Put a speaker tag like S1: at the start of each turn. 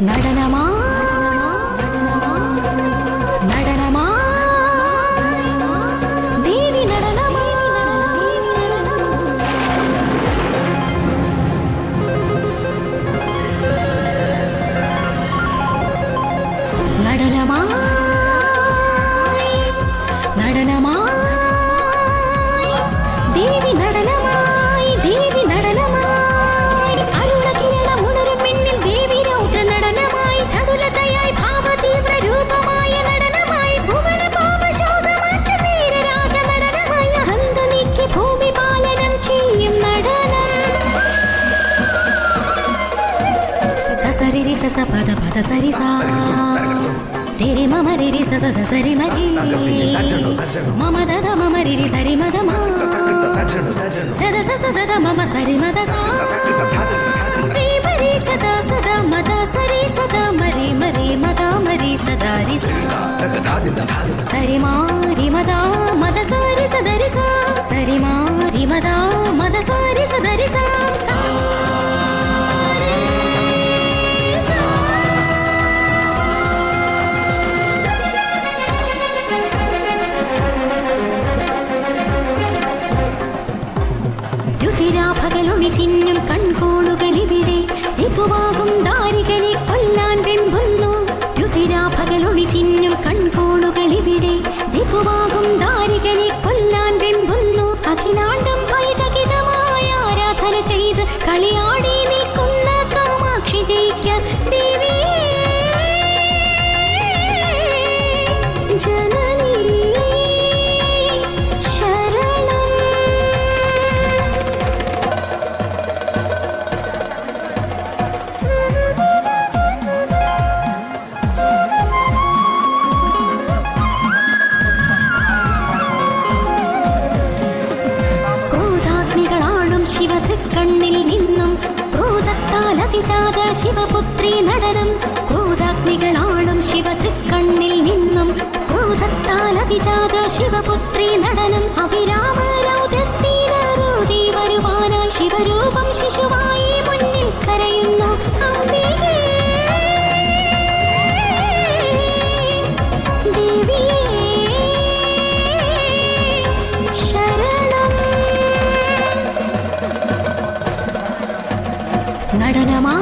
S1: നടനമാ നടനമാ ദേവി നടനമാ നടനമാ നടനമാ ദേവി നടനമായി ദേവി നടനമായി അരുണകിരണമുണരും മിന്നിൽ ദേവി രൗദ്ര നടനമായി ചടുലതയായി ഭാവതീവ്ര രൂപമായ നടനമായി ഭുവന പാപശോകമാറ്റ വീരരാഗ നടനമായി അഹന്ത നീക്കി ഭൂമി പാലനം ചെയ്യും നടനം സസരിരി സസ പദ പദ സരി സാ तेरे मम रिरि स स सरि मरि मम दद मम रिरि सरि मद मा दद स स दद मम सरि मद सा रि मरि सदा सदा मद सरि सदा मरि मरि मद मरि सदा रि सरि मा रि मद मद सरि सदरि सा सरि मा रि मद मद सरि सदरि सा രുതിരാഭകളൊളി ചിന്നും കൺകോണുകളിവിടെ രിപുവാകും ദാരികനെ കൊല്ലാൻ വെമ്പുന്നു രുതിരാഭകളൊളി ചിന്നും കൺകോണുകളിവിടെ രിപുവാകും ദാരികനെ കൊല്ലാൻ വെമ്പുന്നു അഖിലാണ്ടം ഭയചകിതമായ ആരാധന ചെയ്ത് കളിയാടി നിൽക്കുന്ന കാമാക്ഷി ജയിക്കാൻ ദേവിയേ ജനനീ കണ്ണിൽ നിന്നും ക്രോധത്താൽ അതിജാത ശിവപുത്രി നടനം ക്രോധാഗ്നികളാളും ശിവതൃക്കണ്ണിൽ നിന്നും ക്രോധത്താൽ അതിജാത ശിവപുത്രി നടനം അഭിരാമരൗദ്രത്തിനൂതി വരുവാനായി ശിവരൂപം ശിശുവായി മുന്നിൽ കരയുന്നു അംബികേ ദേവിയേ നടനമാ